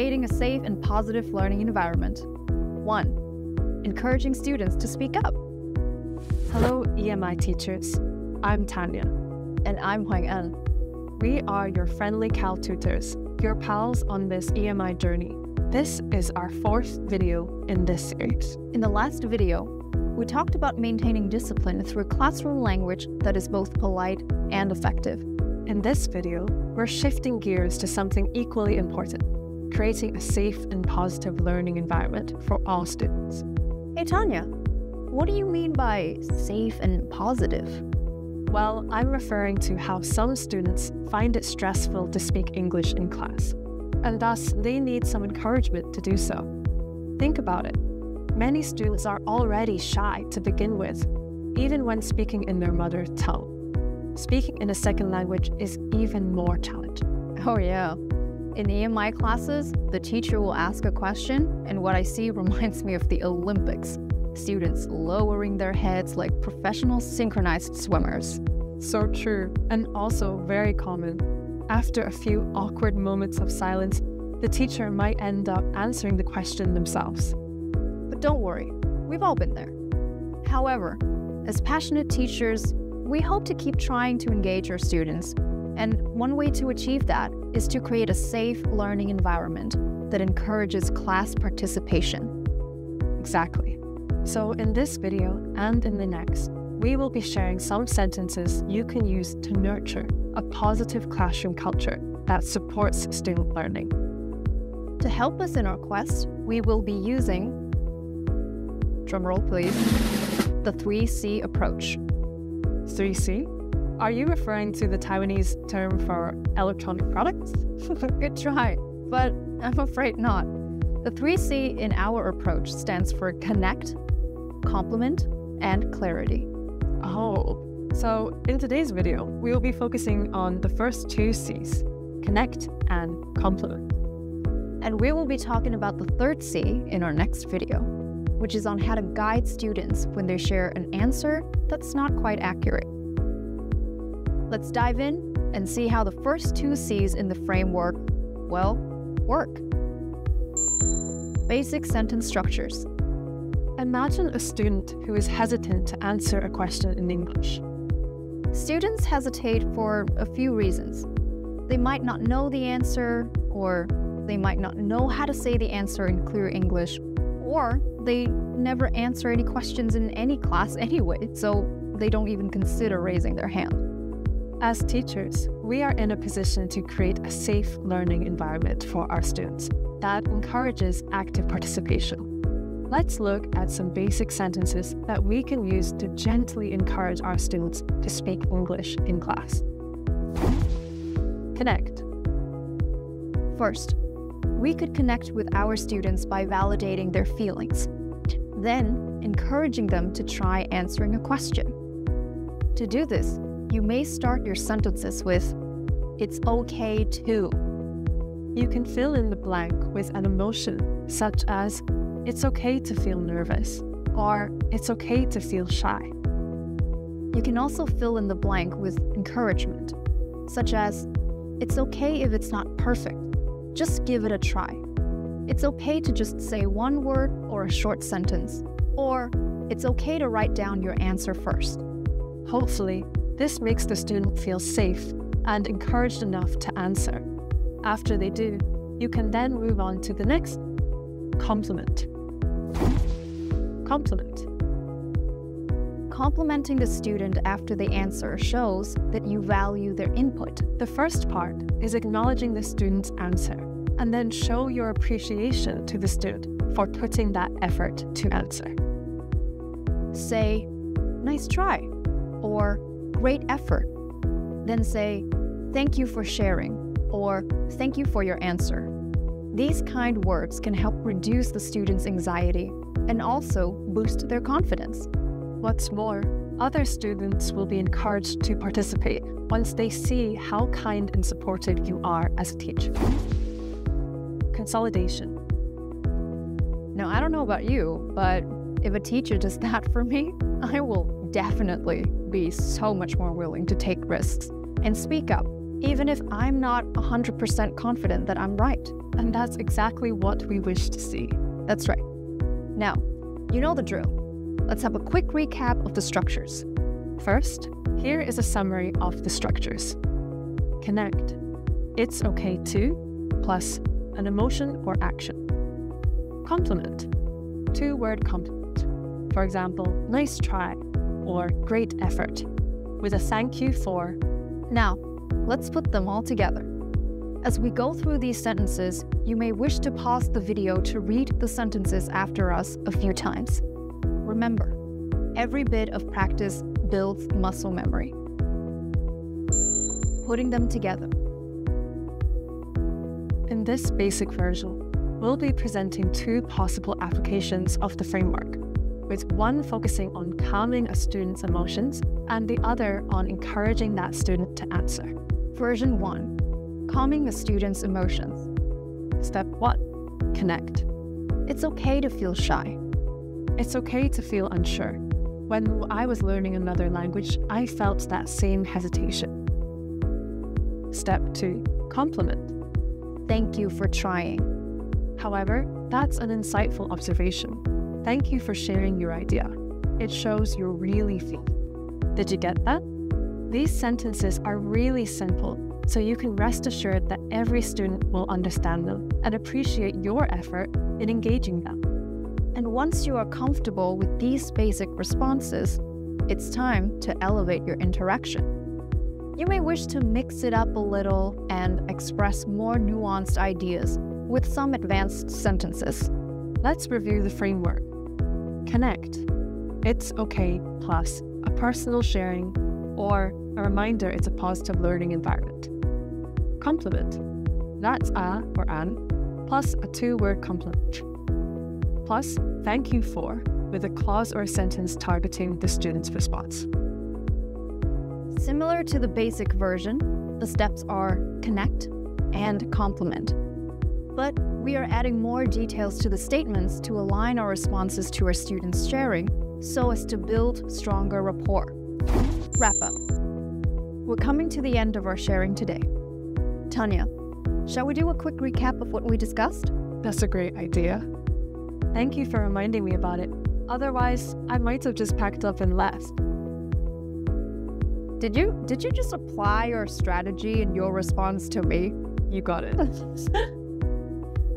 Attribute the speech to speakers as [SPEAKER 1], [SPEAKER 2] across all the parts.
[SPEAKER 1] creating a safe and positive learning environment. 1. Encouraging students to speak up.
[SPEAKER 2] Hello, EMI teachers. I'm Tanya.
[SPEAKER 1] And I'm Huang-En.
[SPEAKER 2] We are your friendly Cal tutors, your pals on this EMI journey. This is our 4th video in this series.
[SPEAKER 1] In the last video, we talked about maintaining discipline through classroom language that is both polite and effective.
[SPEAKER 2] In this video, we're shifting gears to something equally important, creating a safe and positive learning environment for all students.
[SPEAKER 1] Hey Tanya, what do you mean by safe and positive?
[SPEAKER 2] Well, I'm referring to how some students find it stressful to speak English in class, and thus they need some encouragement to do so. Think about it. Many students are already shy to begin with, even when speaking in their mother tongue. Speaking in a second language is even more challenging.
[SPEAKER 1] Oh yeah. In EMI classes, the teacher will ask a question, and what I see reminds me of the Olympics. Students lowering their heads like professional synchronized swimmers.
[SPEAKER 2] So true, and also very common. After a few awkward moments of silence, the teacher might end up answering the question themselves.
[SPEAKER 1] But don't worry, we've all been there. However, as passionate teachers, we hope to keep trying to engage our students, and one way to achieve that is to create a safe learning environment that encourages class participation.
[SPEAKER 2] Exactly. So in this video and in the next, we will be sharing some sentences you can use to nurture a positive classroom culture that supports student learning.
[SPEAKER 1] To help us in our quest, we will be using, drumroll please, the 3C approach.
[SPEAKER 2] 3C? Are you referring to the Taiwanese term for electronic products?
[SPEAKER 1] Good try, but I'm afraid not. The 3C in our approach stands for connect, complement, and clarity.
[SPEAKER 2] Oh, so in today's video, we will be focusing on the first 2 C's, connect and complement.
[SPEAKER 1] And we will be talking about the 3rd C in our next video, which is on how to guide students when they share an answer that's not quite accurate. Let's dive in and see how the first 2 C's in the framework, well, work. Basic sentence structures.
[SPEAKER 2] Imagine a student who is hesitant to answer a question in English.
[SPEAKER 1] Students hesitate for a few reasons. They might not know the answer, or they might not know how to say the answer in clear English, or they never answer any questions in any class anyway, so they don't even consider raising their hand.
[SPEAKER 2] As teachers, we are in a position to create a safe learning environment for our students that encourages active participation. Let's look at some basic sentences that we can use to gently encourage our students to speak English in class. Connect.
[SPEAKER 1] First, we could connect with our students by validating their feelings, then encouraging them to try answering a question. To do this, you may start your sentences with, "It's okay to."
[SPEAKER 2] You can fill in the blank with an emotion, such as, "It's okay to feel nervous," or "It's okay to feel shy."
[SPEAKER 1] You can also fill in the blank with encouragement, such as, "It's okay if it's not perfect. Just give it a try." It's okay to just say one word or a short sentence, or it's okay to write down your answer first.
[SPEAKER 2] Hopefully, this makes the student feel safe and encouraged enough to answer. After they do, you can then move on to the next. Complement. Compliment.
[SPEAKER 1] Complimenting the student after they answer shows that you value their input.
[SPEAKER 2] The first part is acknowledging the student's answer, and then show your appreciation to the student for putting that effort to answer.
[SPEAKER 1] Say, "Nice try," or "Great effort." Then say, "Thank you for sharing," or "Thank you for your answer." These kind words can help reduce the student's anxiety and also boost their confidence.
[SPEAKER 2] What's more, other students will be encouraged to participate once they see how kind and supportive you are as a teacher. Consolidation.
[SPEAKER 1] Now, I don't know about you, but if a teacher does that for me, I will definitely be so much more willing to take risks and speak up even if I'm not 100% confident that I'm right.
[SPEAKER 2] And that's exactly what we wish to see.
[SPEAKER 1] That's right. Now, you know the drill. Let's have a quick recap of the structures.
[SPEAKER 2] First, here is a summary of the structures. Connect. It's okay to, plus an emotion or action. Compliment. Two-word compliment. For example, nice try or great effort, with a thank you for.
[SPEAKER 1] Now, let's put them all together. As we go through these sentences, you may wish to pause the video to read the sentences after us a few times. Remember, every bit of practice builds muscle memory. Putting them together.
[SPEAKER 2] In this basic version, we'll be presenting two possible applications of the framework, with one focusing on calming a student's emotions and the other on encouraging that student to answer.
[SPEAKER 1] Version 1. Calming a student's emotions.
[SPEAKER 2] Step 1. Connect.
[SPEAKER 1] It's okay to feel shy.
[SPEAKER 2] It's okay to feel unsure. When I was learning another language, I felt that same hesitation. Step 2. Compliment.
[SPEAKER 1] Thank you for trying.
[SPEAKER 2] However, that's an insightful observation. Thank you for sharing your idea. It shows you really feel. Did you get that? These sentences are really simple, so you can rest assured that every student will understand them and appreciate your effort in engaging them.
[SPEAKER 1] And once you are comfortable with these basic responses, it's time to elevate your interaction. You may wish to mix it up a little and express more nuanced ideas with some advanced sentences.
[SPEAKER 2] Let's review the framework. Connect. It's okay plus a personal sharing or a reminder it's a positive learning environment. Compliment. That's a or an plus a two-word compliment. Plus, thank you for, with a clause or a sentence targeting the student's response.
[SPEAKER 1] Similar to the basic version, the steps are connect and compliment. But we are adding more details to the statements to align our responses to our students' sharing so as to build stronger rapport. Wrap up. We're coming to the end of our sharing today. Tanya, shall we do a quick recap of what we discussed?
[SPEAKER 2] That's a great idea. Thank you for reminding me about it. Otherwise, I might have just packed up and left.
[SPEAKER 1] Did you just apply your strategy in your response to me?
[SPEAKER 2] You got it.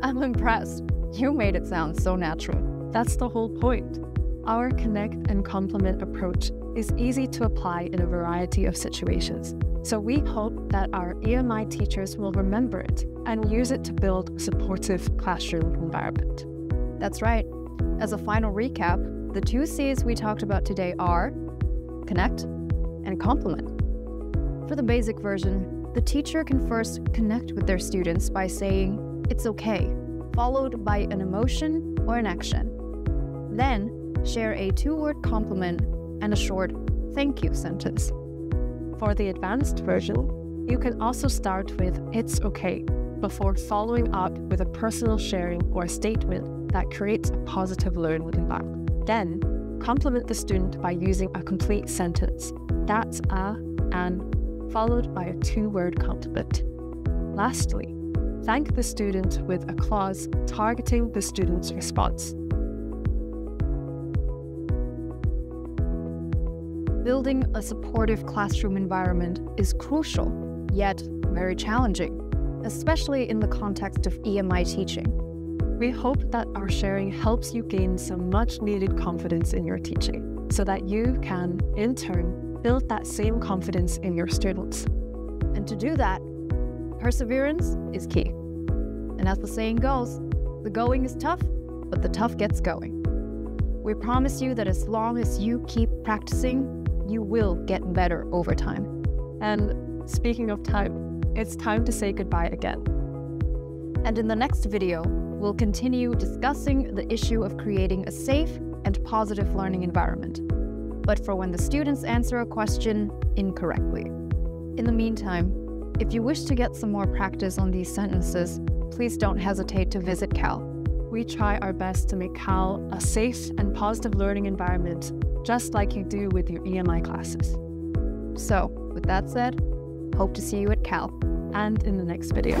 [SPEAKER 1] I'm impressed. You made it sound so natural.
[SPEAKER 2] That's the whole point. Our connect and compliment approach is easy to apply in a variety of situations. So we hope that our EMI teachers will remember it and use it to build a supportive classroom environment.
[SPEAKER 1] That's right. As a final recap, the two C's we talked about today are connect and compliment. For the basic version, the teacher can first connect with their students by saying, "It's okay," followed by an emotion or an action. Then, share a two-word compliment and a short thank you sentence.
[SPEAKER 2] For the advanced version, you can also start with "It's okay" before following up with a personal sharing or a statement that creates a positive learning environment. Then, compliment the student by using a complete sentence. That's a, and, followed by a two-word compliment. Lastly, thank the student with a clause targeting the student's response.
[SPEAKER 1] Building a supportive classroom environment is crucial, yet very challenging, especially in the context of EMI teaching.
[SPEAKER 2] We hope that our sharing helps you gain some much-needed confidence in your teaching, so that you can, in turn, build that same confidence in your students.
[SPEAKER 1] And to do that, perseverance is key. And as the saying goes, the going is tough, but the tough gets going. We promise you that as long as you keep practicing, you will get better over time.
[SPEAKER 2] And speaking of time, it's time to say goodbye again.
[SPEAKER 1] And in the next video, we'll continue discussing the issue of creating a safe and positive learning environment, but for when the students answer a question incorrectly. In the meantime, if you wish to get some more practice on these sentences, please don't hesitate to visit Cal.
[SPEAKER 2] We try our best to make Cal a safe and positive learning environment, just like you do with your EMI classes.
[SPEAKER 1] So, with that said, Hope to see you at Cal.
[SPEAKER 2] And in the next video.